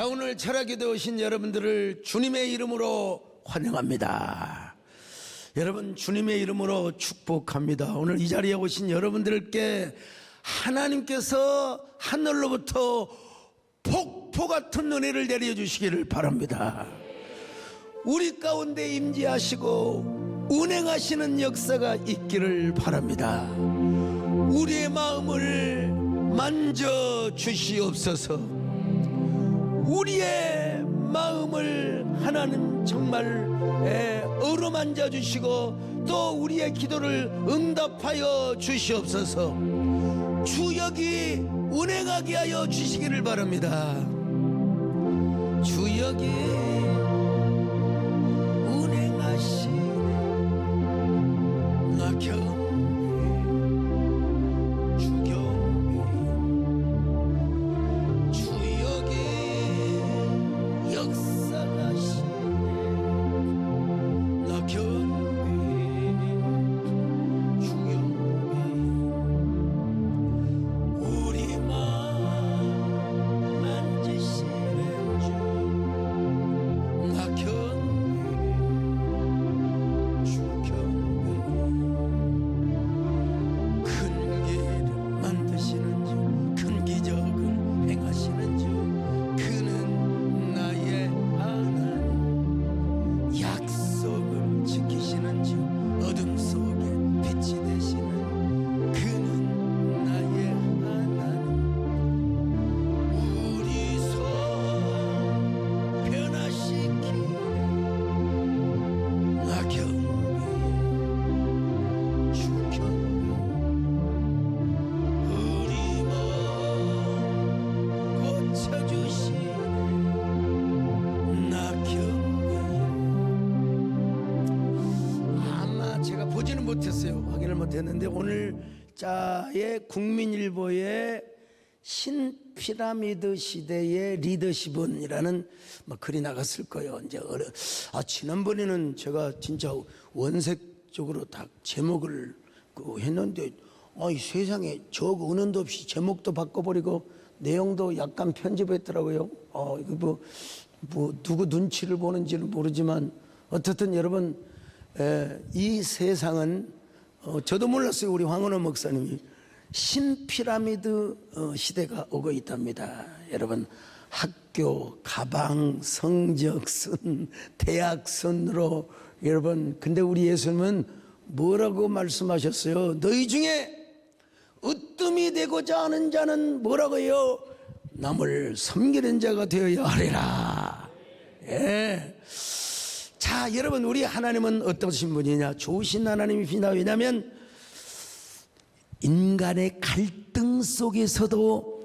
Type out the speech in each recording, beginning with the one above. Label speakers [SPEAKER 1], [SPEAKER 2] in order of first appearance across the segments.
[SPEAKER 1] 자, 오늘 철학기도에 오신 여러분들을 주님의 이름으로 환영합니다. 여러분, 주님의 이름으로 축복합니다. 오늘 이 자리에 오신 여러분들께 하나님께서 하늘로부터 폭포 같은 은혜를 내려주시기를 바랍니다. 우리 가운데 임재하시고 운행하시는 역사가 있기를 바랍니다. 우리의 마음을 만져주시옵소서. 우리의 마음을 하나님 정말 어루만져 주시고 또 우리의 기도를 응답하여 주시옵소서. 주역이 운행하게 하여 주시기를 바랍니다. 주역이 운행하시네. 나 경배 주경배 주역이 역사하시네. 나 경배 주경배 우리 마음 만지시는 주. 나 경배 주경배 큰 길을 만드시는 주, 큰 기적을 행하시는 주. 그는 나의 하나님, 약속을 지키시는 주, 어둠 속에 빛이 되시는 그는 나의 하나님. 우리 손 변화시키네. 나 경배 주경배 우리 몸 고쳐주시네. 나 경배. 아마 제가 보지는 못했어요. 확인을 못했는데 오늘 자의 국민일보의 신피라미드 시대의 리더십은이라는 글이 나갔을 거예요. 이제 지난번에는 제가 진짜 원색적으로 다 제목을 했는데 이 세상에 저 은연도 없이 제목도 바꿔버리고 내용도 약간 편집했더라고요. 이거 뭐 누구 눈치를 보는지는 모르지만 어쨌든 여러분, 이 세상은 저도 몰랐어요. 우리 황원호 목사님이 신피라미드 시대가 오고 있답니다. 여러분, 학교, 가방, 성적순, 대학순으로 여러분, 근데 우리 예수님은 뭐라고 말씀하셨어요? 너희 중에 으뜸이 되고자 하는 자는 뭐라고 해요? 남을 섬기는 자가 되어야 하리라. 예. 자, 여러분, 우리 하나님은 어떠신 분이냐? 좋으신 하나님입니다. 왜냐하면 인간의 갈등 속에서도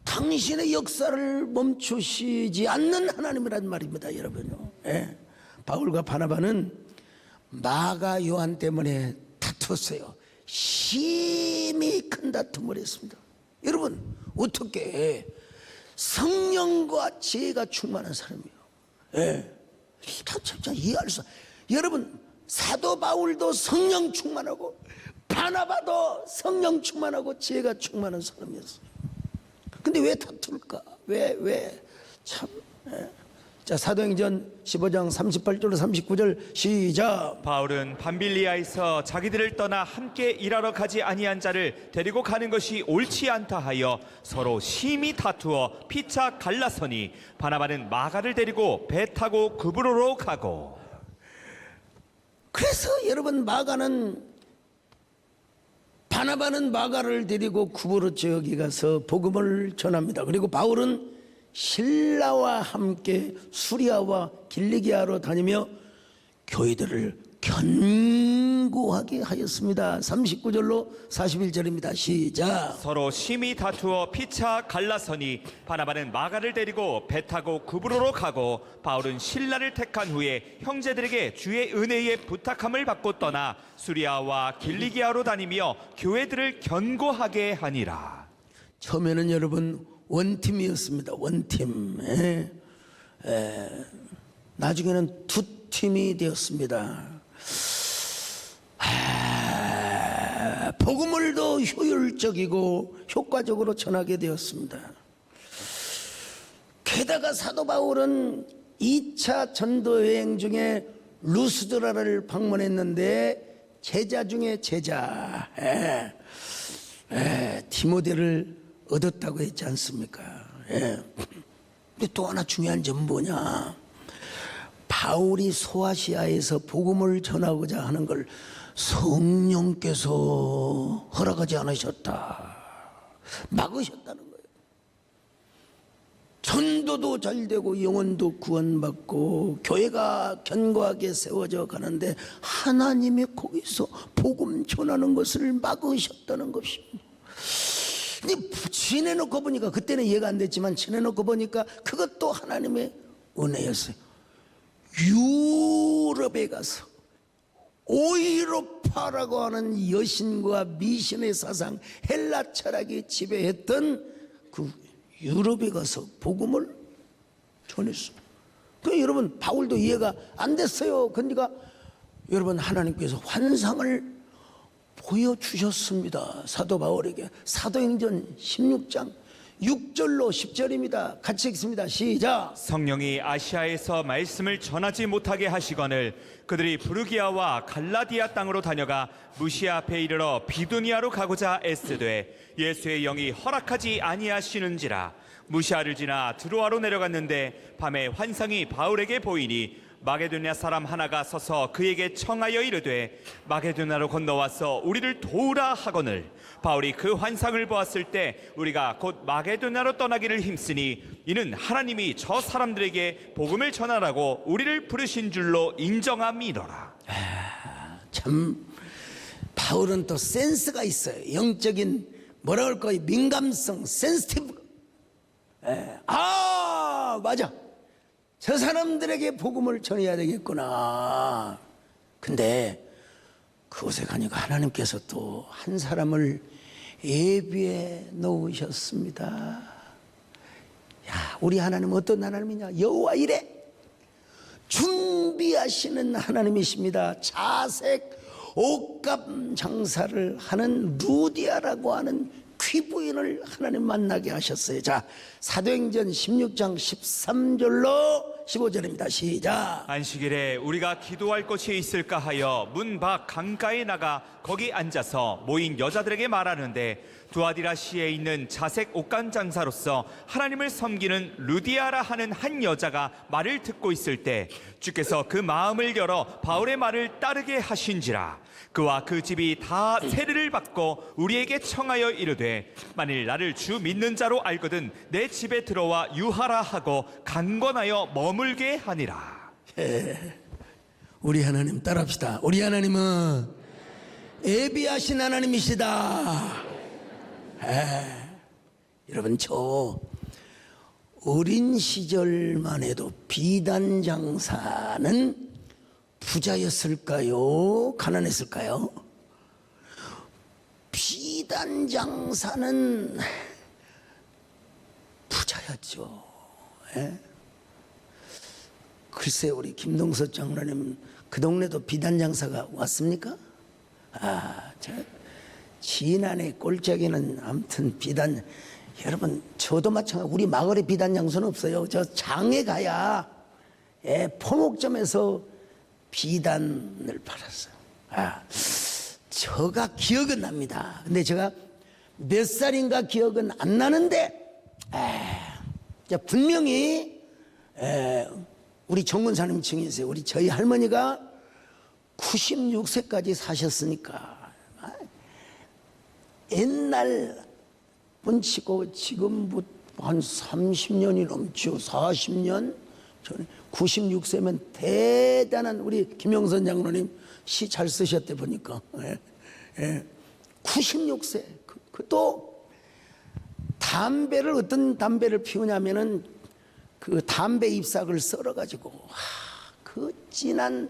[SPEAKER 1] 당신의 역사를 멈추시지 않는 하나님이란 말입니다, 여러분요. 예. 바울과 바나바는 마가 요한 때문에 다투었어요. 심히 큰 다툼을 했습니다. 여러분, 어떻게 성령과 지혜가 충만한 사람이에요. 예. 참 이해할 수. 여러분, 사도 바울도 성령 충만하고 바나바도 성령 충만하고 지혜가 충만한 사람이었어요. 근데 왜 다툴까? 왜 참. 예. 자, 사도행전 15장 38절로 39절 시작.
[SPEAKER 2] 바울은 밤빌리아에서 자기들을 떠나 함께 일하러 가지 아니한 자를 데리고 가는 것이 옳지 않다 하여 서로 심히 다투어 피차 갈라서니 바나바는 마가를 데리고 배 타고 구브로로 가고.
[SPEAKER 1] 그래서 여러분, 바나바는 마가를 데리고 구브로 지역에 가서 복음을 전합니다. 그리고 바울은 신라와 함께 수리아와 길리기아로 다니며 교회들을 견고하게 하였습니다. 39절로 41절입니다. 시작.
[SPEAKER 2] 서로 심히 다투어 피차 갈라서니 바나바는 마가를 데리고 배 타고 구브로로 가고 바울은 신라를 택한 후에 형제들에게 주의 은혜에 부탁함을 받고 떠나 수리아와 길리기아로 다니며 교회들을 견고하게 하니라.
[SPEAKER 1] 처음에는 여러분 원팀이었습니다. 원팀. 나중에는 두 팀이 되었습니다. 복음을 더 효율적이고 효과적으로 전하게 되었습니다. 게다가 사도 바울은 2차 전도 여행 중에 루스드라를 방문했는데 제자 중에 제자 디모데를 얻었다고 했지 않습니까? 근데 또 하나 중요한 점은 뭐냐? 바울이 소아시아에서 복음을 전하고자 하는 걸 성령께서 허락하지 않으셨다, 막으셨다는 거예요. 전도도 잘 되고 영혼도 구원받고 교회가 견고하게 세워져 가는데 하나님이 거기서 복음 전하는 것을 막으셨다는 것입니다. 근데 지내놓고 보니까, 그때는 이해가 안 됐지만 지내놓고 보니까 그것도 하나님의 은혜였어요. 유럽에 가서 오이로파라고 하는 여신과 미신의 사상, 헬라 철학이 지배했던 그 유럽에 가서 복음을 전했어요. 그 여러분, 바울도 이해가 안 됐어요. 그러니까 여러분, 하나님께서 환상을 보여주셨습니다. 사도 바울에게. 사도행전 16장 6절로 10절입니다. 같이 읽습니다. 시작.
[SPEAKER 2] 성령이 아시아에서 말씀을 전하지 못하게 하시거늘 그들이 부르기아와 갈라디아 땅으로 다녀가 무시아 앞에 이르러 비두니아로 가고자 애쓰되 예수의 영이 허락하지 아니하시는지라. 무시아를 지나 드로아로 내려갔는데 밤에 환상이 바울에게 보이니 마게도냐 사람 하나가 서서 그에게 청하여 이르되 마게도냐로 건너와서 우리를 도우라 하거늘 바울이 그 환상을 보았을 때 우리가 곧 마게도냐로 떠나기를 힘쓰니 이는 하나님이 저 사람들에게 복음을 전하라고 우리를 부르신 줄로 인정함이더라.
[SPEAKER 1] 참 바울은 또 센스가 있어요. 영적인 뭐라 그럴까요? 민감성, 센스티브. 맞아, 저 사람들에게 복음을 전해야 되겠구나. 근데 그곳에 가니까 하나님께서 또 한 사람을 예비해 놓으셨습니다. 야, 우리 하나님은 어떤 하나님이냐? 여호와 이레, 준비하시는 하나님이십니다. 자색 옷감 장사를 하는 루디아라고 하는 귀부인을 하나님 만나게 하셨어요. 자, 사도행전 16장 13절로 15절입니다. 시작.
[SPEAKER 2] 안식일에 우리가 기도할 곳이 있을까 하여 문 밖 강가에 나가 거기 앉아서 모인 여자들에게 말하는데 두아디라시에 있는 자색 옷감 장사로서 하나님을 섬기는 루디아라 하는 한 여자가 말을 듣고 있을 때 주께서 그 마음을 열어 바울의 말을 따르게 하신지라. 그와 그 집이 다 세례를 받고 우리에게 청하여 이르되 만일 나를 주 믿는 자로 알거든 내 집에 들어와 유하라 하고 강권하여 머물게 하니라.
[SPEAKER 1] 우리 하나님 따라합시다. 우리 하나님은 예비하신 하나님이시다. 여러분, 저 어린 시절만 해도 비단 장사는 부자였을까요? 가난했을까요? 비단 장사는 부자였죠. 글쎄, 우리 김동석 장로님 그 동네도 비단 장사가 왔습니까? 저 지난해 꼴짝이는 아무튼 비단, 여러분 저도 마찬가지. 우리 마을에 비단 장소는 없어요. 저 장에 가야 포목점에서 비단을 팔았어요. 저가 기억은 납니다. 근데 제가 몇 살인가 기억은 안 나는데 분명히 우리 정근사님 층이세요. 우리 저희 할머니가 96세까지 사셨으니까 옛날 분치고 지금부터 한 30년이 넘죠. 40년 전에 96세면 대단한, 우리 김영선 장로님 시 잘 쓰셨대 보니까 96세. 또 담배를, 어떤 담배를 피우냐면은 그 담배 잎사귀를 썰어가지고 그 진한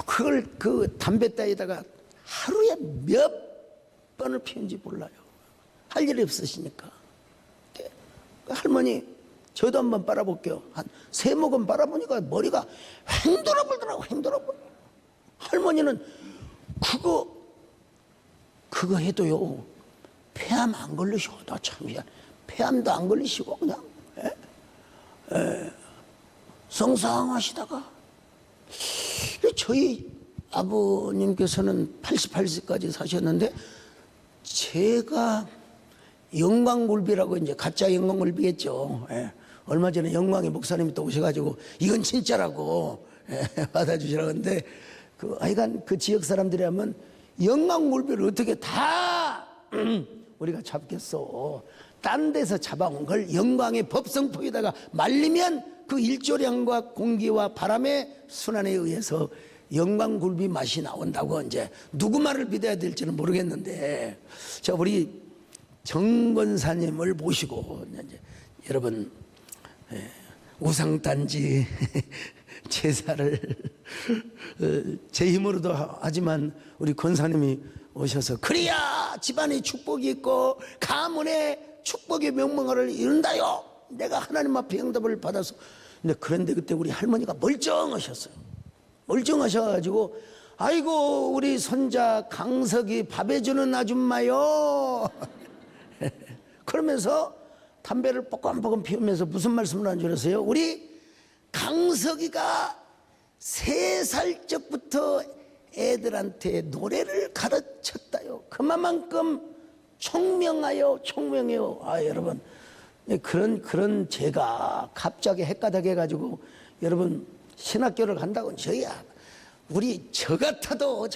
[SPEAKER 1] 그걸 그 담배따에다가 하루에 몇 번을 피운지 몰라요. 할 일이 없으시니까. 할머니, 저도 한번 빨아볼게요. 한 3모금 빨아보니까 머리가 횡돌아불더라고. 횡돌아불. 할머니는 그거 해도요 폐암 안 걸리시고, 나 참 폐암도 안 걸리시고 그냥 성상하시다가 저희 아버님께서는 88세까지 사셨는데 제가 영광굴비라고 이제 가짜 영광굴비겠죠. 얼마 전에 영광의 목사님이 또 오셔가지고 이건 진짜라고 받아주시라고 하는데 하여간 그 지역 사람들이 하면 영광굴비를 어떻게 다 우리가 잡겠어. 딴 데서 잡아온 걸 영광의 법성포에다가 말리면 그 일조량과 공기와 바람의 순환에 의해서 영광굴비 맛이 나온다고 이제 누구 말을 믿어야 될지는 모르겠는데 자 우리 정권사님을 모시고 이제 여러분 우상단지 제사를 제 힘으로도 하지만 우리 권사님이 오셔서 그래야 집안에 축복이 있고 가문에 축복의 명망을 이룬다요. 내가 하나님 앞에 응답을 받아서 그런데 그때 우리 할머니가 멀쩡하셨어요. 멀쩡하셔가지고 아이고 우리 손자 강석이 밥 해주는 아줌마요. 그러면서 담배를 뽀끔뽀끔 피우면서 무슨 말씀을 한 줄 아세요? 우리 강석이가 3살 적부터 애들한테 노래를 가르쳤다요. 그만큼 총명해요. 아 여러분 그런 제가 갑자기 헷가닥 해가지고 여러분 신학교를 간다고 저희야 우리 저 같아도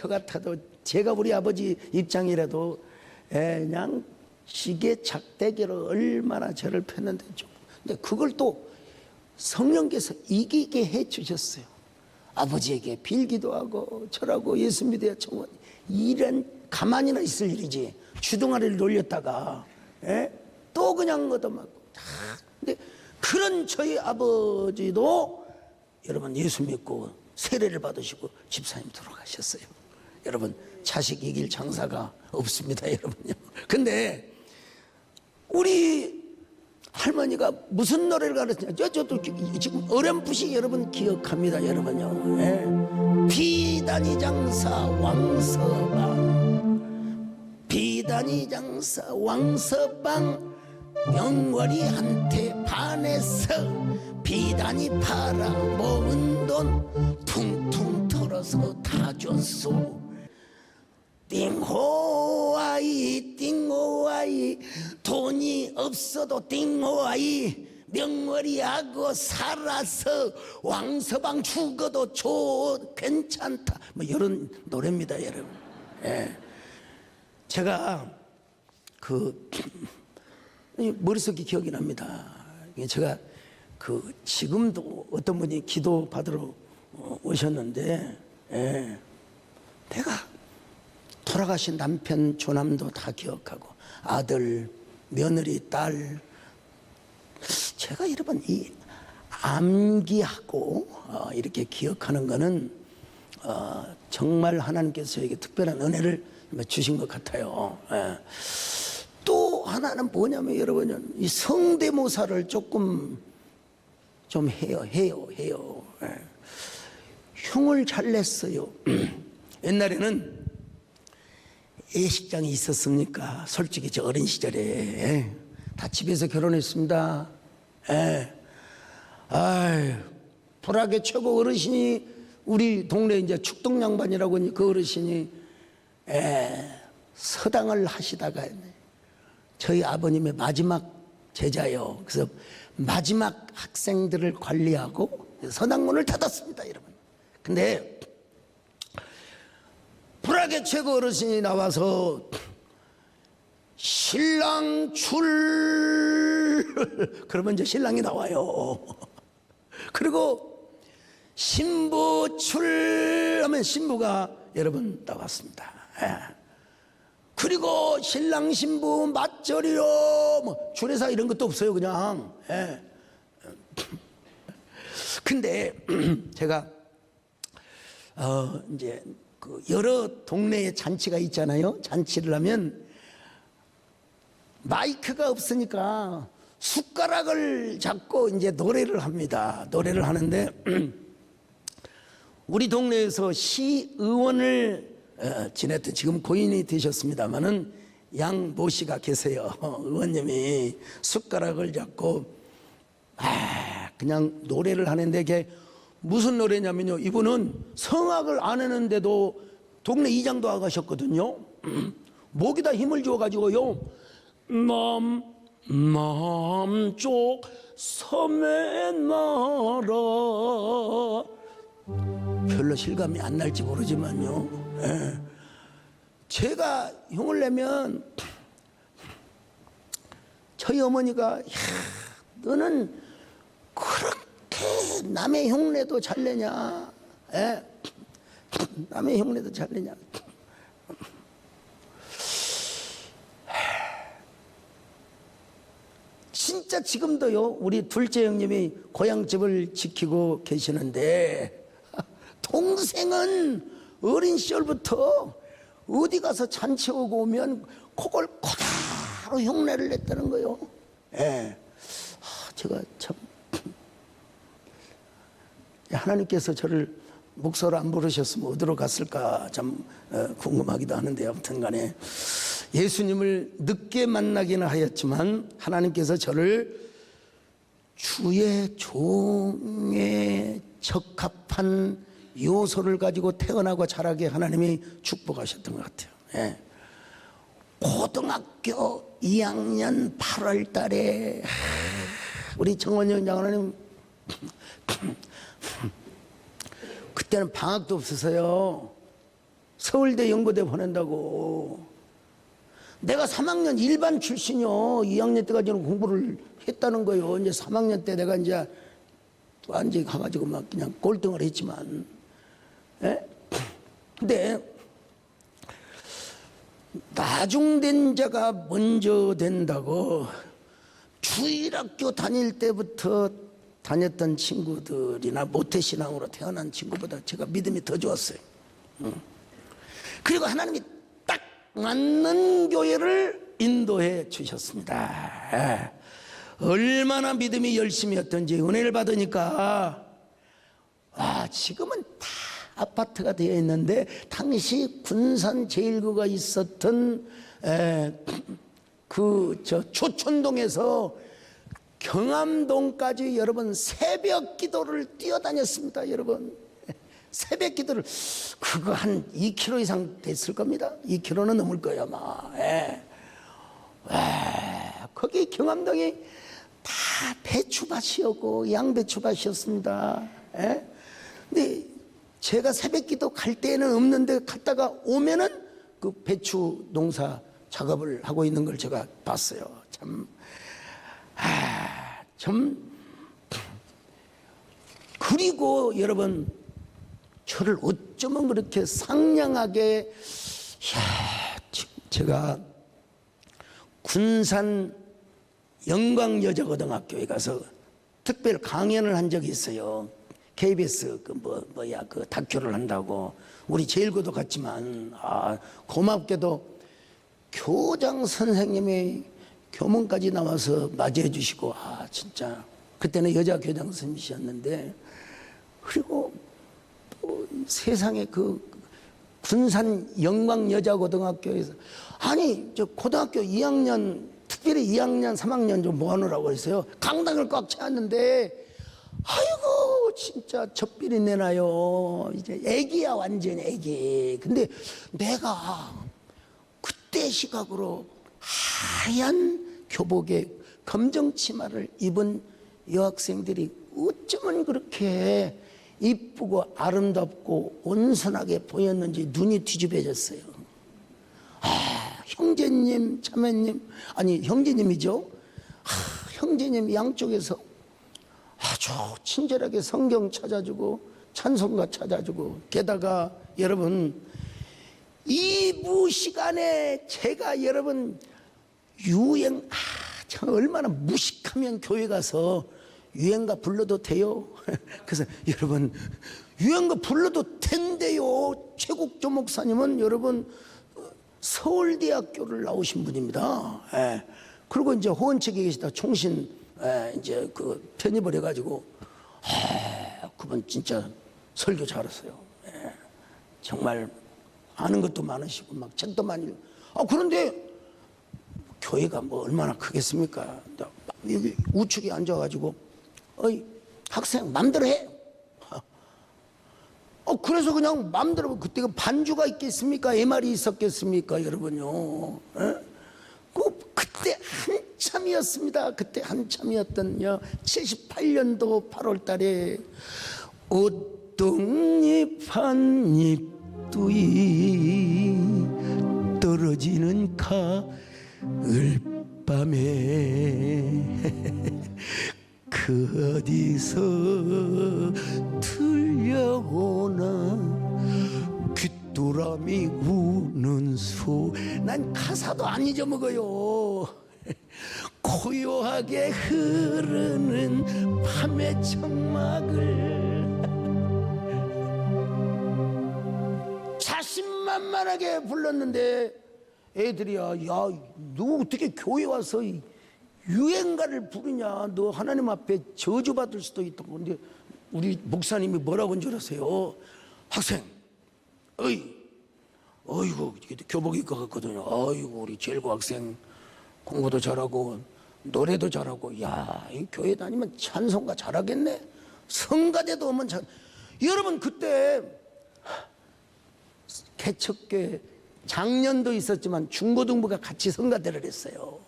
[SPEAKER 1] 제가 우리 아버지 입장이라도 그냥 시계 작대기로 얼마나 저를 폈는데 좀 근데 그걸 또 성령께서 이기게 해 주셨어요. 아버지에게 빌기도 하고 절하고 예수 믿어야 청원 이런 가만히나 있을 일이지 주둥아리를 놀렸다가 또 그냥 얻어맞고 근데 그런 저희 아버지도 여러분 예수 믿고 세례를 받으시고 집사님 돌아가셨어요. 여러분 자식 이길 장사가 없습니다 여러분요. 근데 우리 할머니가 무슨 노래를 가르치냐 저도 지금 어렴풋이 여러분 기억합니다 여러분요. 비단이 장사 왕서방 비단이 장사 왕서방 명월이한테 반해서 비단이 팔아 모은 돈 퉁퉁 털어서 다 줬소. 띵호아이 띵호아이 돈이 없어도 띵호아이 명월이하고 살아서 왕서방 죽어도 괜찮다 뭐 이런 노래입니다 여러분. 제가 머릿속이 기억이 납니다. 제가 지금도 어떤 분이 기도 받으러 오셨는데 내가 돌아가신 남편 조남도 다 기억하고 아들 며느리 딸 제가 여러분 이 암기하고 이렇게 기억하는 거는 정말 하나님께서 저에게 특별한 은혜를 주신 것 같아요. 또 하나는 뭐냐면 여러분 이 성대모사를 조금 좀 해요. 흉을 잘 냈어요. 옛날에는 예식장이 있었습니까? 솔직히 저 어린 시절에 다 집에서 결혼했습니다. 불악의 최고 어르신이 우리 동네 이제 축동 양반이라고 그 어르신이 서당을 하시다가 저희 아버님의 마지막 제자요. 그래서 마지막 학생들을 관리하고 서당문을 닫았습니다, 여러분. 근데 불악의 최고 어르신이 나와서 신랑 출 그러면 이제 신랑이 나와요. 그리고 신부 출 하면 신부가 여러분 나왔습니다. 그리고 신랑 신부 맞절이요 뭐 주례사 이런 것도 없어요 그냥. 근데 제가 이제 그 여러 동네에 잔치가 있잖아요. 잔치를 하면 마이크가 없으니까 숟가락을 잡고 이제 노래를 합니다. 노래를 하는데 우리 동네에서 시의원을 지냈던 지금 고인이 되셨습니다마는 양모 씨가 계세요. 의원님이 숟가락을 잡고 막 그냥 노래를 하는데 이게 무슨 노래냐면요, 이분은 성악을 안 했는데도 동네 이장도 아가셨거든요. 목에다 힘을 줘가지고요, 남쪽 섬에 나라. 별로 실감이 안 날지 모르지만요, 예. 제가 흉을 내면 저희 어머니가, 야, 너는 그렇게 남의 흉내도 잘 내냐, 예? 남의 흉내도 잘 내냐. 진짜 지금도요, 우리 둘째 형님이 고향집을 지키고 계시는데, 동생은 어린 시절부터 어디 가서 잔치 오고 오면 그걸 고다로 흉내를 냈다는 거요. 예. 제가 참, 하나님께서 저를 목소리 안 부르셨으면 어디로 갔을까 참 궁금하기도 하는데, 아무튼 간에 예수님을 늦게 만나기는 하였지만 하나님께서 저를 주의 종에 적합한 요소를 가지고 태어나고 자라게 하나님이 축복하셨던 것 같아요. 예. 고등학교 2학년 8월 달에 우리 정원영 장로님 그때는 방학도 없어서요, 서울대 연고대 보낸다고. 내가 3학년 일반 출신이요, 2학년 때까지는 공부를 했다는 거예요. 이제 3학년 때 내가 이제 완전히 가가지고 막 그냥 꼴등을 했지만, 예? 근데 나중된 자가 먼저 된다고 주일학교 다닐 때부터 다녔던 친구들이나 모태신앙으로 태어난 친구보다 제가 믿음이 더 좋았어요. 그리고 하나님이 딱 맞는 교회를 인도해 주셨습니다. 예. 얼마나 믿음이 열심이었던지 은혜를 받으니까, 지금은 다 아파트가 되어 있는데, 당시 군산 제1구가 있었던 초촌동에서 경암동까지 여러분 새벽 기도를 뛰어다녔습니다. 여러분 새벽 기도를, 그거 한 2km 이상 됐을 겁니다. 2km는 넘을 거예요 아마. 예. 거기 경암동이 다 배추밭이었고 양배추밭이었습니다. 예? 근데 제가 새벽 기도 갈 때는 없는데 갔다가 오면은 그 배추 농사 작업을 하고 있는 걸 제가 봤어요. 참. 그리고 여러분, 저를 어쩌면 그렇게 상냥하게, 제가 군산 영광여자고등학교에 가서 특별 강연을 한 적이 있어요. KBS 그 다큐를 한다고. 우리 제1고도 갔지만, 고맙게도 교장 선생님이 교문까지 나와서 맞이해 주시고, 진짜 그때는 여자 교장 선생님이셨는데, 그리고 또 세상에 그 군산 영광여자고등학교에서, 아니 저 고등학교 2학년, 특별히 2학년 3학년 좀 뭐 하느라고 했어요. 강당을 꽉 채웠는데, 아이고 진짜 젖비리 내나요. 이제 애기야, 완전 애기. 근데 내가 그때 시각으로 하얀 교복에 검정 치마를 입은 여학생들이 어쩌면 그렇게 이쁘고 아름답고 온순하게 보였는지 눈이 뒤집어졌어요. 형제님, 자매님, 아니 형제님이죠. 형제님 양쪽에서 아주 친절하게 성경 찾아주고 찬송가 찾아주고, 게다가 여러분 이부 시간에 제가 여러분 유행, 참 얼마나 무식하면 교회 가서 유행가 불러도 돼요? 그래서 여러분 유행가 불러도 된대요. 최국조 목사님은 여러분 서울대학교를 나오신 분입니다. 그리고 이제 호원책에 계시다 총신 이제 그 편입을 해가지고, 그분 진짜 설교 잘했어요. 정말 아는 것도 많으시고 막 책도 많이 읽고. 그런데 교회가 뭐 얼마나 크겠습니까? 여기 우측에 앉아가지고, 어이 학생 맘대로 해. 그래서 그냥 맘대로, 그때 그 반주가 있겠습니까? MR이 있었겠습니까? 여러분요. 그때 한참이었습니다. 그때 한참이었던 78년도 8월 달에 옷동잎 한 잎두이 떨어지는 가을밤에 그 어디서 들려오나 귀뚜라미 우는 소. 난 가사도 안 잊어먹어요. 고요하게 흐르는 밤의 청막을 자신만만하게 불렀는데 애들이야, 야, 너 어떻게 교회 와서 유행가를 부르냐? 너 하나님 앞에 저주받을 수도 있다고. 근데 우리 목사님이 뭐라고 한 줄 아세요? 학생, 어이구, 교복 입고 갔거든요. 어이구, 우리 제일고 학생 공부도 잘하고 노래도 잘하고, 야, 이 교회 다니면 찬송가 잘하겠네. 성가대도 오면 잘. 여러분, 그때 개척교회 작년도 있었지만 중고등부가 같이 성가대를 했어요.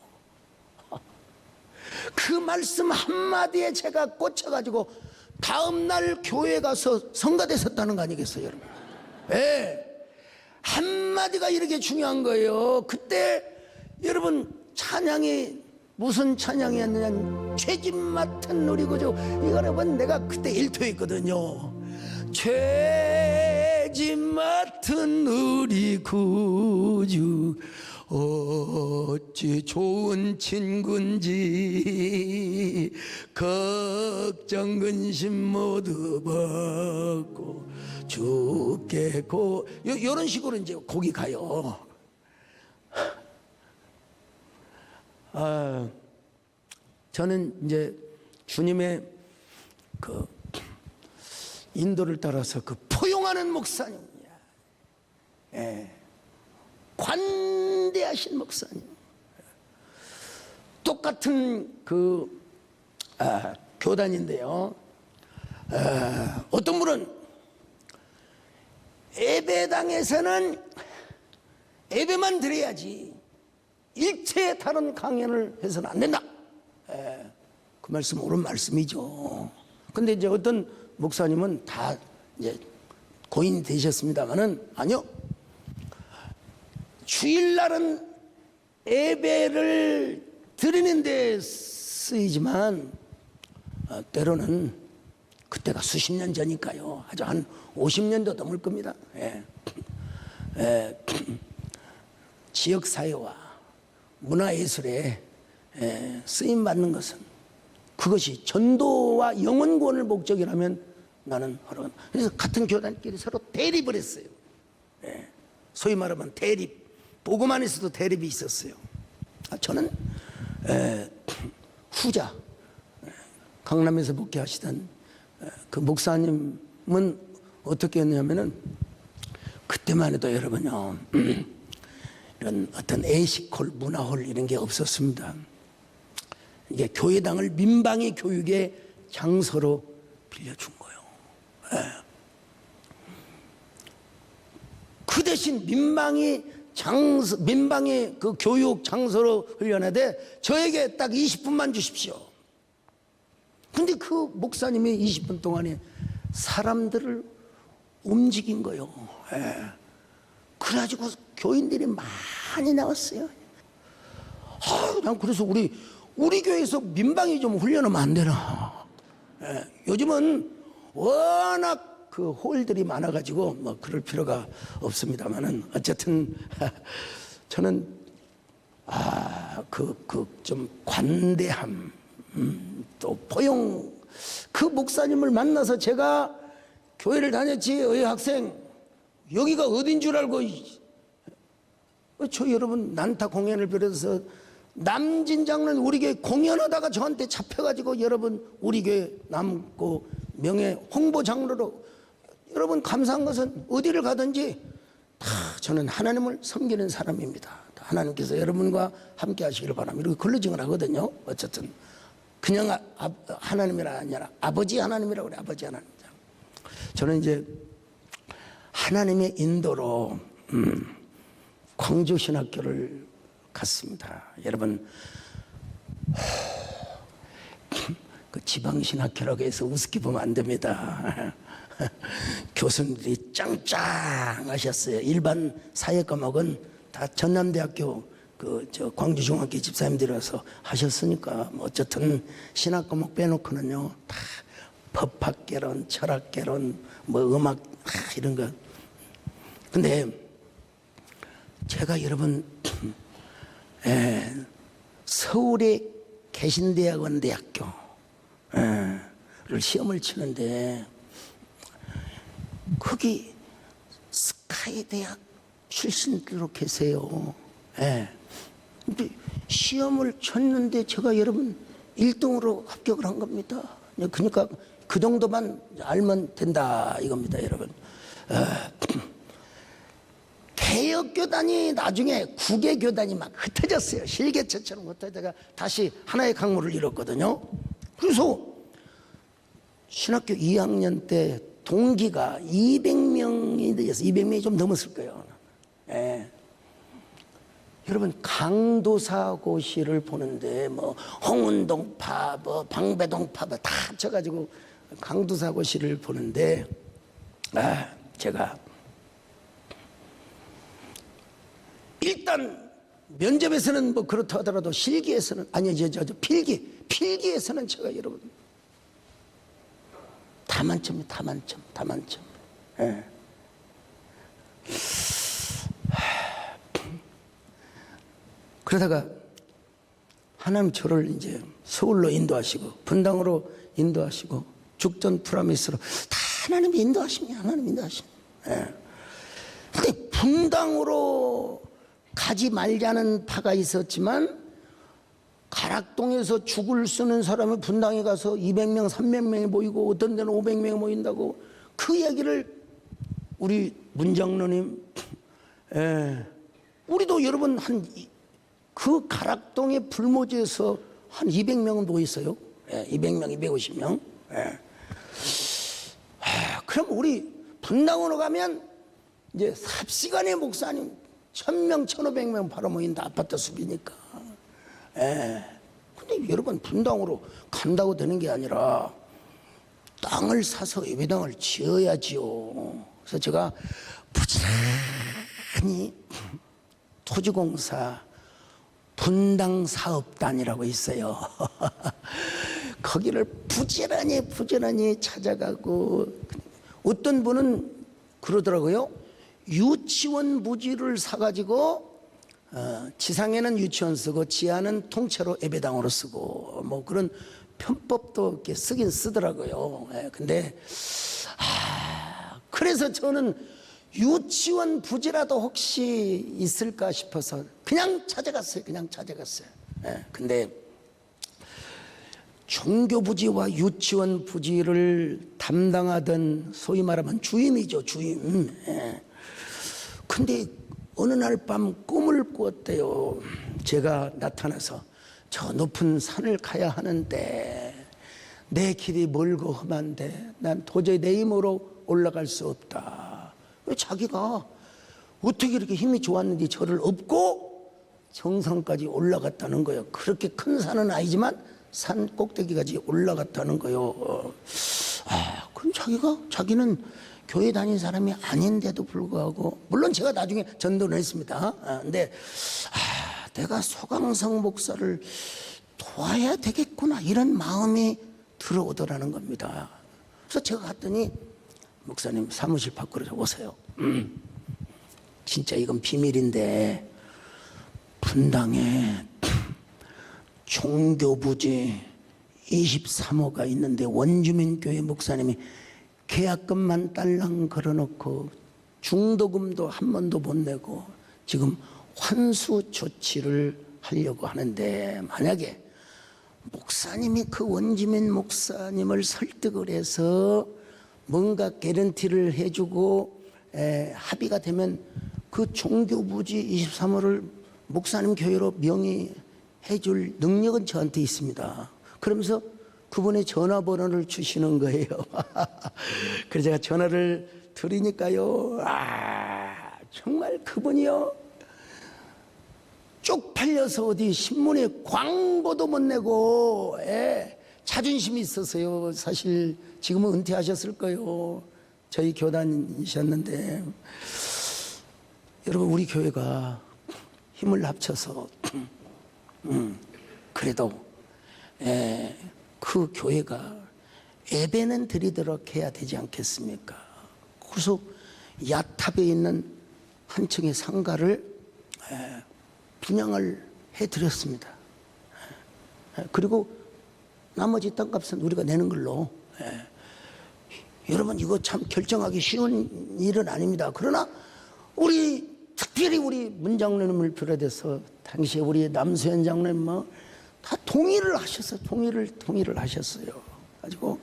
[SPEAKER 1] 그 말씀 한마디에 제가 꽂혀가지고 다음날 교회 가서 성가대 섰다는 거 아니겠어요, 여러분? 예. 한마디가 이렇게 중요한 거예요. 그때 여러분 찬양이 무슨 찬양이었느냐? 죄짐 맡은 우리 구주. 이거 여러분 내가 그때 일토했거든요. 죄짐 맡은 우리 구주 어찌 좋은 친구인지 걱정 근심 모두 벗고 주께 요런 식으로 이제 곡이 가요. 저는 이제 주님의 그 인도를 따라서 그 포용하는 목사님, 예, 관대하신 목사님, 똑같은 그 교단인데요. 어떤 분은 예배당에서는 예배만 드려야지 일체의 다른 강연을 해서는 안 된다. 그 말씀 옳은 말씀이죠. 근데 이제 어떤 목사님은 다 이제 고인이 되셨습니다만은, 아니요, 주일날은 예배를 드리는 데 쓰이지만 때로는 그때가 수십 년 전이니까요. 아주 한 50년도 넘을 겁니다. 지역사회와 문화예술에 쓰임받는 것은 그것이 전도와 영혼구원을 목적이라면 나는 허락한다. 그래서 같은 교단끼리 서로 대립을 했어요. 소위 말하면 대립, 복음 안에서도 대립이 있었어요. 저는 후자, 강남에서 목회하시던 그 목사님은 어떻게 했냐면은, 그때만 해도 여러분요, 이런 어떤 에이시콜, 문화홀 이런 게 없었습니다. 이게 교회당을 민방위 교육의 장소로 빌려준 거예요. 그 대신 민방위 그 교육 장소로 훈련하되 저에게 딱 20분만 주십시오. 근데 그 목사님이 20분 동안에 사람들을 움직인 거예요. 그래가지고 교인들이 많이 나왔어요. 난 그래서 우리 교회에서 민방위 좀 훈련하면 안 되나. 요즘은 워낙 그 홀들이 많아가지고 뭐 그럴 필요가 없습니다만은, 어쨌든 저는 좀 관대함, 또 포용, 그 목사님을 만나서 제가 교회를 다녔지, 학생 여기가 어딘 줄 알고. 저 여러분 난타 공연을 비롯해서 남진장로는 우리 교회 공연하다가 저한테 잡혀가지고 여러분 우리 교회 남고 명예 홍보 장로로, 여러분 감사한 것은 어디를 가든지 다 저는 하나님을 섬기는 사람입니다. 하나님께서 여러분과 함께 하시기를 바랍니다. 이렇게 근로증을 하거든요. 어쨌든 그냥 하나님이라 아니라 아버지 하나님이라고 그래. 아버지 하나님. 저는 이제 하나님의 인도로 광주신학교를 갔습니다. 여러분, 그 지방신학교라고 해서 우습게 보면 안 됩니다. 교수님들이 짱짱하셨어요. 일반 사회 과목은 다 전남대학교 광주중학교 집사님들이라서 하셨으니까 뭐 어쨌든 신학 과목 빼놓고는요 다 법학개론, 철학개론, 뭐 음악 이런 거. 근데 제가 여러분 서울의 개신대학원 대학교를 시험을 치는데 거기 스카이 대학 출신들로 계세요. 근데 시험을 쳤는데 제가 여러분 1등으로 합격을 한 겁니다. 그러니까 그 정도만 알면 된다 이겁니다, 여러분. 개혁교단이 나중에 구개교단이 막 흩어졌어요. 실개체처럼 흩어져가 다시 하나의 강물을 잃었거든요. 그래서 신학교 2학년 때 동기가 200명이 되어서 200명이 좀 넘었을 거예요. 여러분 강도사고시를 보는데 뭐 홍은동파, 뭐 방배동파 뭐 다 합쳐가지고 강도사고시를 보는데 제가 일단 면접에서는 뭐 그렇다 하더라도 실기에서는 필기에서는 제가 여러분 다 만점이에요. 다 만점. 그러다가 하나님 저를 이제 서울로 인도하시고 분당으로 인도하시고 죽전 프라미스로 다 하나님이 인도하십니다. 근데 분당으로 가지 말자는 파가 있었지만 가락동에서 죽을 쓰는 사람이 분당에 가서 200명, 300명이 모이고 어떤 데는 500명이 모인다고 그 얘기를 우리 문장로님, 우리도 여러분 그 가락동의 불모지에서 한 200명은 모였어요. 200명, 250명. 그럼 우리 분당으로 가면 이제 삽시간의 목사님 1000명, 1500명 바로 모인다. 아파트 숲이니까. 근데 여러분 분당으로 간다고 되는 게 아니라 땅을 사서 예배당을 지어야지요. 그래서 제가 부지런히 토지공사 분당사업단이라고 있어요. 거기를 부지런히 찾아가고 어떤 분은 그러더라고요. 유치원 부지를 사가지고 지상에는 유치원 쓰고 지하는 통째로 예배당으로 쓰고 뭐 그런 편법도 이렇게 쓰긴 쓰더라고요. 근데 그래서 저는 유치원 부지라도 혹시 있을까 싶어서 그냥 찾아갔어요. 근데 종교 부지와 유치원 부지를 담당하던 소위 말하면 주임이죠, 주임. 근데 어느 날 밤 꿈을 꾸었대요. 제가 나타나서 저 높은 산을 가야 하는데 내 길이 멀고 험한데 난 도저히 내 힘으로 올라갈 수 없다. 자기가 어떻게 이렇게 힘이 좋았는지 저를 업고 정상까지 올라갔다는 거예요. 그렇게 큰 산은 아니지만 산 꼭대기까지 올라갔다는 거예요. 그럼 자기는 교회 다닌 사람이 아닌데도 불구하고, 물론 제가 나중에 전도를 했습니다. 근데 내가 소강성 목사를 도와야 되겠구나 이런 마음이 들어오더라는 겁니다. 그래서 제가 갔더니 목사님 사무실 밖으로 오세요. 진짜 이건 비밀인데 분당에 종교부지 23호가 있는데 원주민교회 목사님이 계약금만 딸랑 걸어놓고 중도금도 한 번도 못 내고 지금 환수 조치를 하려고 하는데, 만약에 목사님이 그 원주민 목사님을 설득을 해서 뭔가 개런티를 해주고 합의가 되면 그 종교부지 23호를 목사님 교회로 명의해 줄 능력은 저한테 있습니다. 그러면서 그분의 전화번호를 주시는 거예요. 그래서 제가 전화를 드리니까요, 정말 그분이요, 쪽팔려서 어디 신문에 광고도 못 내고, 자존심이 있었어요. 사실 지금은 은퇴하셨을 거예요. 저희 교단이셨는데, 여러분, 우리 교회가 힘을 합쳐서 그래도 그 교회가 예배는 드리도록 해야 되지 않겠습니까? 그래서 야탑에 있는 한 층의 상가를 분양을 해드렸습니다. 그리고 나머지 땅값은 우리가 내는 걸로. 여러분, 이거 참 결정하기 쉬운 일은 아닙니다. 그러나 특별히 우리 문장로님을 비롯해서 당시에 우리 남수현 장로님 다 동의를 하셨어요. 동의를 하셨어요. 가지고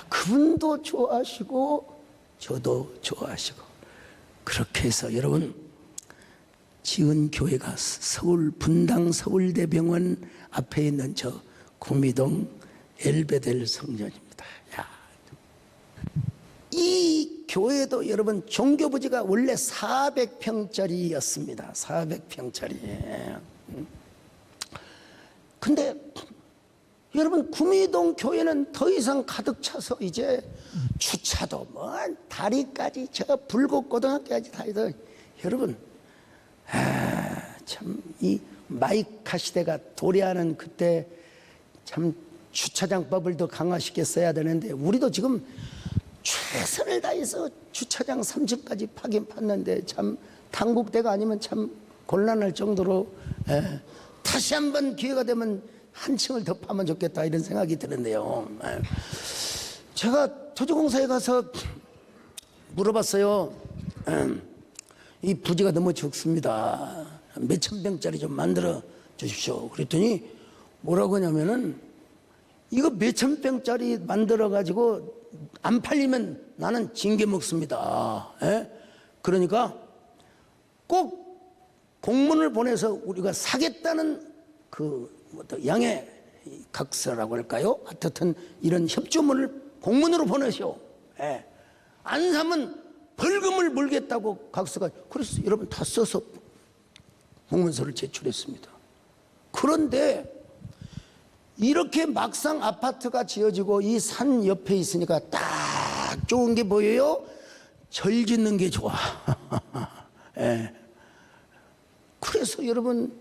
[SPEAKER 1] 그분도 좋아하시고 저도 좋아하시고, 그렇게 해서 여러분, 지은 교회가 서울 분당 서울대병원 앞에 있는 저 구미동 엘베델 성전입니다. 이 교회도 여러분 종교부지가 원래 400평짜리였습니다. 400평짜리. 근데 여러분, 구미동 교회는 더 이상 가득 차서 이제 주차도 다리까지 저 불곡고등학교까지 다 있어. 여러분, 참 이 마이카 시대가 도래하는 그때 참 주차장법을 더 강화시켰어야 되는데, 우리도 지금 최선을 다해서 주차장 3층까지 파긴 팠는데, 참 당국대가 아니면 참 곤란할 정도로, 다시 한번 기회가 되면 한 층을 더 파면 좋겠다, 이런 생각이 드는데요. 제가 토지공사에 가서 물어봤어요. 이 부지가 너무 적습니다. 몇천 평짜리 좀 만들어 주십시오. 그랬더니 뭐라고 하냐면은, 이거 몇천 평짜리 만들어 가지고 안 팔리면 나는 징계 먹습니다. 그러니까 꼭 공문을 보내서 우리가 사겠다는 양해 각서라고 할까요? 하여튼 이런 협조문을 공문으로 보내시오. 안 사면 벌금을 물겠다고 각서가. 그래서 여러분 다 써서 공문서를 제출했습니다. 그런데 이렇게 막상 아파트가 지어지고 이 산 옆에 있으니까 딱 좋은 게 보여요? 절 짓는 게 좋아. 그래서 여러분,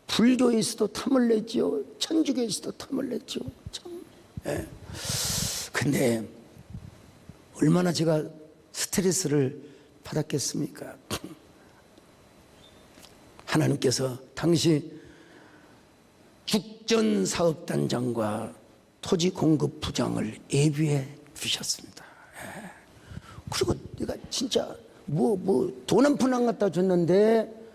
[SPEAKER 1] 불교에서도 탐을 냈죠. 천주교에서도 탐을 냈죠. 참. 근데 얼마나 제가 스트레스를 받았겠습니까? 하나님께서 당시 죽전사업단장과 토지공급부장을 예비해 주셨습니다. 그리고 내가 진짜 돈 한 푼 안 갖다 줬는데,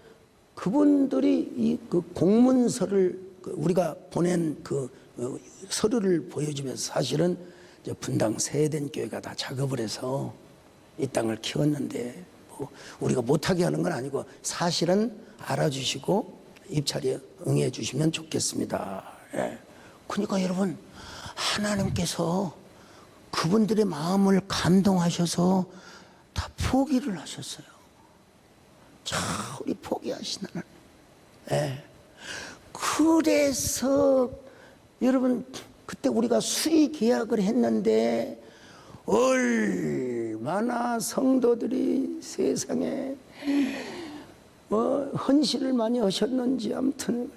[SPEAKER 1] 그분들이 이 공문서를 우리가 보낸 서류를 보여주면서, 사실은 이제 분당 세된 교회가 다 작업을 해서 이 땅을 키웠는데, 우리가 못하게 하는 건 아니고 사실은 알아주시고 입찰에 응해 주시면 좋겠습니다. 그러니까 여러분, 하나님께서 그분들의 마음을 감동하셔서 다 포기를 하셨어요. 자, 우리 포기하신 하나님. 그래서 여러분, 그때 우리가 수의 계약을 했는데 얼마나 성도들이 세상에 헌신을 많이 하셨는지. 아무튼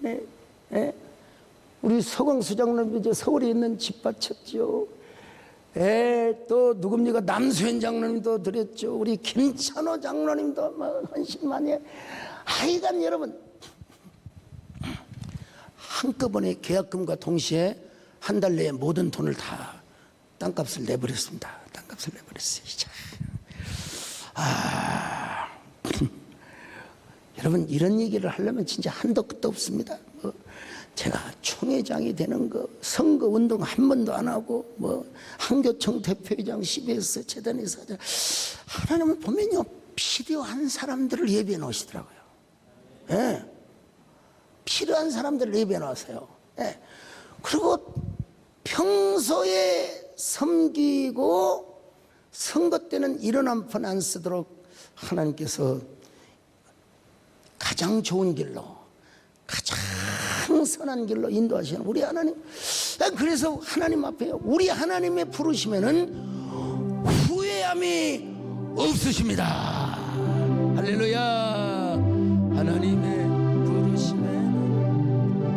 [SPEAKER 1] 우리 서광수 장로님도 이제 서울에 있는 집 바쳤죠. 또 누굽니까, 남수현 장로님도 드렸죠. 우리 김찬호 장로님도 헌신 많이 해. 하여간 여러분, 한꺼번에 계약금과 동시에 한 달 내에 모든 돈을 다 땅값을 내버렸습니다. 땅값을 내버렸어요. 여러분, 이런 얘기를 하려면 진짜 한도 끝도 없습니다. 제가 총회장이 되는 거, 선거 운동 한 번도 안 하고, 한교총 대표회장, CBS 재단이사장, 하나님은 보면요, 필요한 사람들을 예비해 놓으시더라고요. 필요한 사람들을 예비해 놓으세요. 그리고 평소에 섬기고 선거 때는 이런 한 푼 안 쓰도록 하나님께서 가장 좋은 길로, 가장 선한 길로 인도하시는 우리 하나님. 그래서 하나님 앞에 우리 하나님의 부르시면은 후회함이 없으십니다. 할렐루야. 하나님의 부르시면은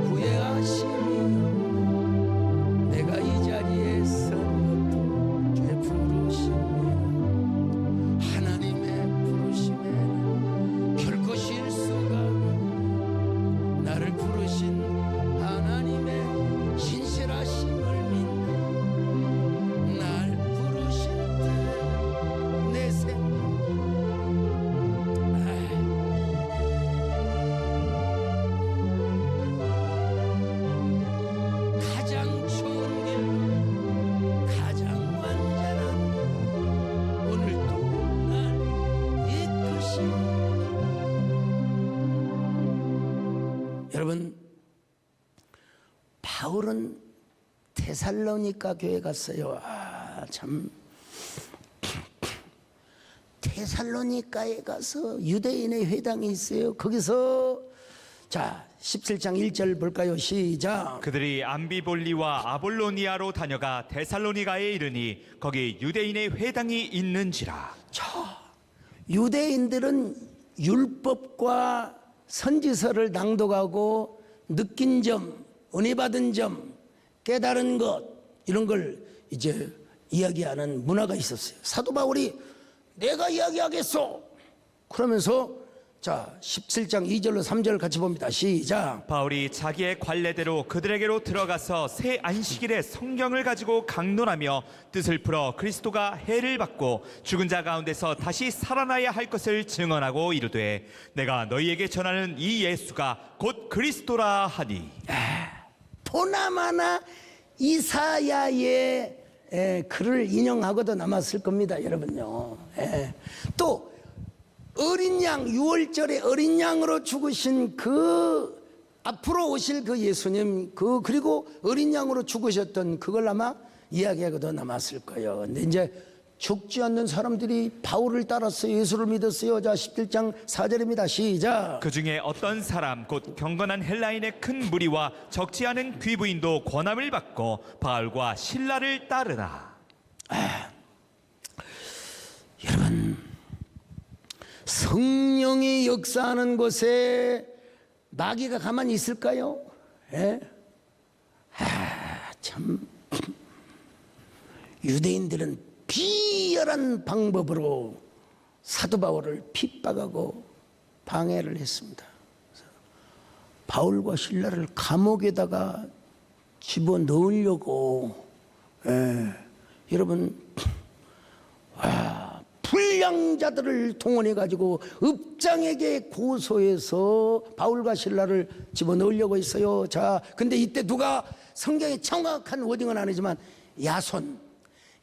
[SPEAKER 1] 후회하심이 없네. 내가 이 자리에 선 것도 주의 부르심이라. 하나님의 부르심에는 결코 실수가 없네. 나를 부르신 하나님의 신실하심을 믿네. 날 부르실 때 내 생각 가장 좋은 길, 가장 완전한 길, 오늘도 날 이끄시. 여러분, 바울은 데살로니가 교회 갔어요. 참, 데살로니가에 가서 유대인의 회당이 있어요. 거기서 자 17장 1절 볼까요? 시작.
[SPEAKER 2] 그들이 암비볼리와 아볼로니아로 다녀가 데살로니가에 이르니 거기 유대인의 회당이 있는지라.
[SPEAKER 1] 유대인들은 율법과 선지서를 낭독하고 느낀 점, 은혜 받은 점, 깨달은 것, 이런 걸 이제 이야기하는 문화가 있었어요. 사도 바울이 내가 이야기하겠소 그러면서 자 17장 2절로 3절 같이 봅니다. 시작.
[SPEAKER 2] 바울이 자기의 관례대로 그들에게로 들어가서 새 안식일에 성경을 가지고 강론하며 뜻을 풀어 그리스도가 해를 받고 죽은 자 가운데서 다시 살아나야 할 것을 증언하고 이르되 내가 너희에게 전하는 이 예수가 곧 그리스도라 하니.
[SPEAKER 1] 보나마나 이사야의 글을 인용하고도 남았을 겁니다, 여러분요. 또 어린 양, 6월절에 어린 양으로 죽으신 그 앞으로 오실 그 예수님, 그리고 어린 양으로 죽으셨던 그걸 아마 이야기하고도 남았을 거예요. 근데 이제 죽지 않는 사람들이 바울을 따랐어요. 예수를 믿었어요. 자 17장 4절입니다. 시작.
[SPEAKER 2] 그 중에 어떤 사람 곧 경건한 헬라인의 큰 무리와 적지 않은 귀부인도 권함을 받고 바울과 실라를 따르나.
[SPEAKER 1] 여러분, 성령이 역사하는 곳에 마귀가 가만히 있을까요? 참 유대인들은 비열한 방법으로 사도 바울을 핍박하고 방해를 했습니다. 바울과 실라를 감옥에다가 집어넣으려고 여러분 불량자들을 통원해 가지고 읍장에게 고소해서 바울과 실라를 집어넣으려고 했어요. 자, 근데 이때 누가 성경에 정확한 워딩은 아니지만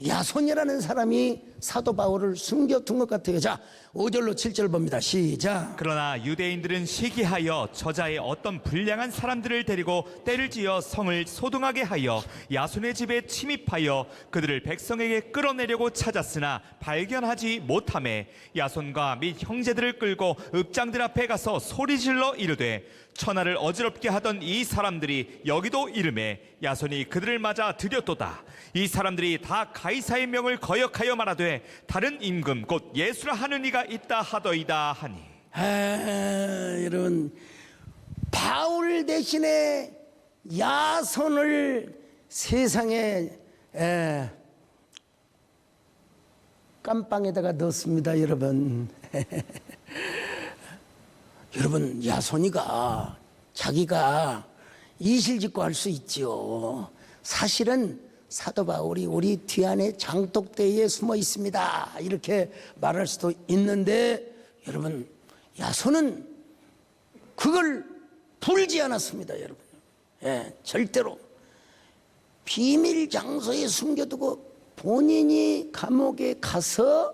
[SPEAKER 1] 야손이라는 사람이 사도 바울을 숨겨둔 것 같아요. 자 5절로 7절 봅니다. 시작.
[SPEAKER 2] 그러나 유대인들은 시기하여 저자의 어떤 불량한 사람들을 데리고 때를 지어 성을 소동하게 하여 야손의 집에 침입하여 그들을 백성에게 끌어내려고 찾았으나 발견하지 못하매 야손과 및 형제들을 끌고 읍장들 앞에 가서 소리질러 이르되 천하를 어지럽게 하던 이 사람들이 여기도 이름에 야손이 그들을 맞아 들였도다. 이 사람들이 다 가이사의 명을 거역하여 말하되 다른 임금 곧 예수라 하는 이가 있다 하더이다 하니.
[SPEAKER 1] 여러분, 바울 대신에 야손을 세상에 깜빵에다가 넣습니다. 여러분. 여러분, 야손이가 자기가 이실직고 할 수 있죠. 사실은 사도 바울이 우리 뒤안에 장독대에 숨어 있습니다, 이렇게 말할 수도 있는데 여러분, 야손은 그걸 풀지 않았습니다. 여러분, 절대로 비밀 장소에 숨겨두고 본인이 감옥에 가서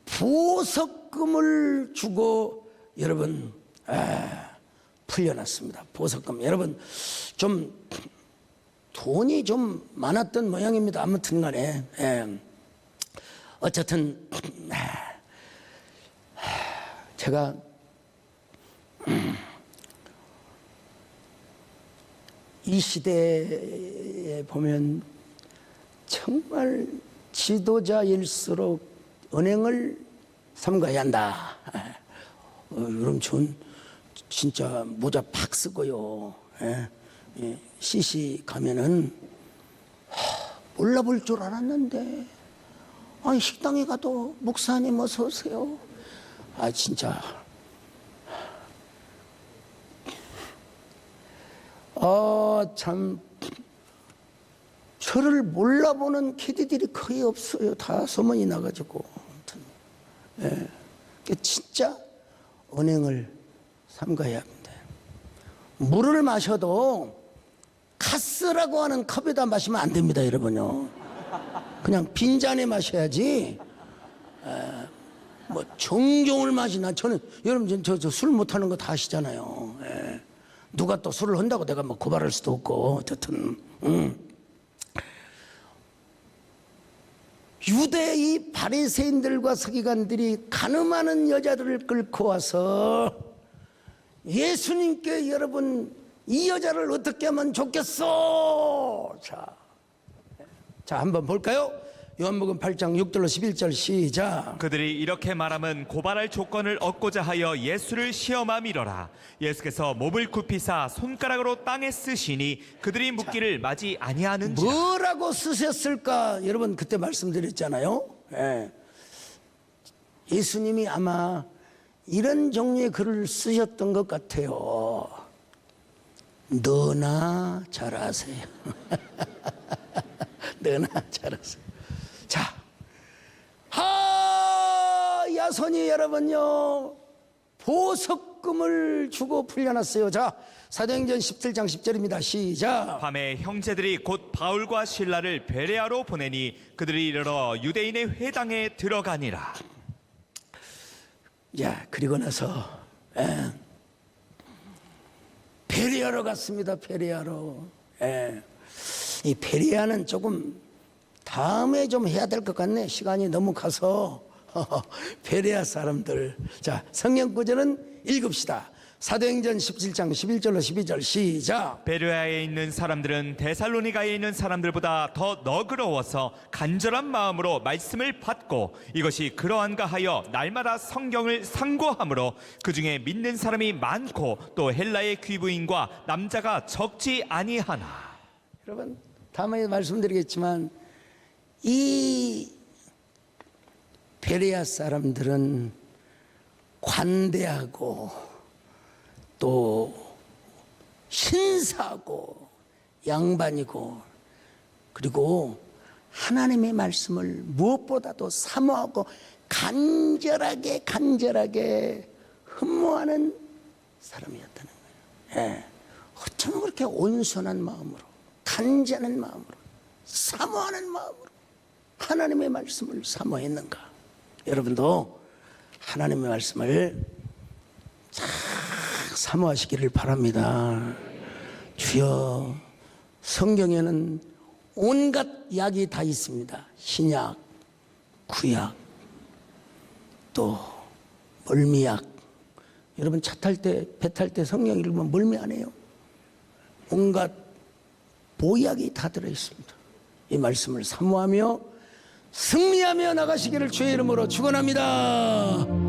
[SPEAKER 1] 보석금을 주고 여러분 풀려났습니다. 보석금. 여러분, 좀 돈이 좀 많았던 모양입니다. 아무튼 간에. 예. 어쨌든 제가 이 시대에 보면 정말 지도자일수록 은행을 삼가야 한다. 그럼 전 진짜 모자 팍 쓰고요. CC 가면은 몰라볼 줄 알았는데, 아니 식당에 가도 목사님 어서 오세요. 아 진짜. 참 저를 몰라보는 캐디들이 거의 없어요. 다 소문이 나가지고. 아무튼 진짜 은행을 삼가야 합니다. 물을 마셔도 카스라고 하는 컵에다 마시면 안 됩니다, 여러분요. 그냥 빈잔에 마셔야지. 뭐 정종을 마시나. 저는 여러분 저 술 못하는 거 다 아시잖아요. 누가 또 술을 한다고 내가 뭐 고발할 수도 없고. 어쨌든 유대의 바리새인들과 서기관들이 가늠하는 여자들을 끌고 와서 예수님께 여러분 이 여자를 어떻게 하면 좋겠어? 자 한번 볼까요? 요한복음 8장 6절로 11절 시작.
[SPEAKER 2] 그들이 이렇게 말하면 고발할 조건을 얻고자 하여 예수를 시험함이러라. 예수께서 몸을 굽히사 손가락으로 땅에 쓰시니 그들이 묻기를 맞이 아니하는지라.
[SPEAKER 1] 뭐라고 쓰셨을까? 여러분 그때 말씀드렸잖아요. 예수님이 아마 이런 종류의 글을 쓰셨던 것 같아요. 너나 잘하세요. 너나 잘하세요. 자, 야손이 여러분요 보석금을 주고 풀려났어요. 자, 사도행전 17장 10절입니다. 시작.
[SPEAKER 2] 밤에 형제들이 곧 바울과 실라를 베레아로 보내니 그들이 이르러 유대인의 회당에 들어가니라.
[SPEAKER 1] 자, 그리고 나서 베레아로 갔습니다. 베레아로. 이 베레아는 조금 다음에 좀 해야 될 것 같네. 시간이 너무 가서. 베레아 사람들. 자, 성경 구절은 읽읍시다. 사도행전 17장 11절로 12절 시작.
[SPEAKER 2] 베레아에 있는 사람들은 데살로니가에 있는 사람들보다 더 너그러워서 간절한 마음으로 말씀을 받고 이것이 그러한가 하여 날마다 성경을 상고함으로 그 중에 믿는 사람이 많고 또 헬라의 귀부인과 남자가 적지 아니하나.
[SPEAKER 1] 여러분 다음에 말씀드리겠지만 이 베레아 사람들은 관대하고 또 신사고 양반이고 그리고 하나님의 말씀을 무엇보다도 사모하고 간절하게 흠모하는 사람이었다는 거예요. 어쩌면 그렇게 온순한 마음으로 간절한 마음으로 사모하는 마음으로 하나님의 말씀을 사모했는가. 여러분도 하나님의 말씀을 잘 사모하시기를 바랍니다. 주여, 성경에는 온갖 약이 다 있습니다. 신약, 구약, 또 멀미약. 여러분 차 탈 때, 배 탈 때 성경 읽으면 멀미 안 해요. 온갖 보약이 다 들어있습니다. 이 말씀을 사모하며 승리하며 나가시기를 주의 이름으로 축원합니다.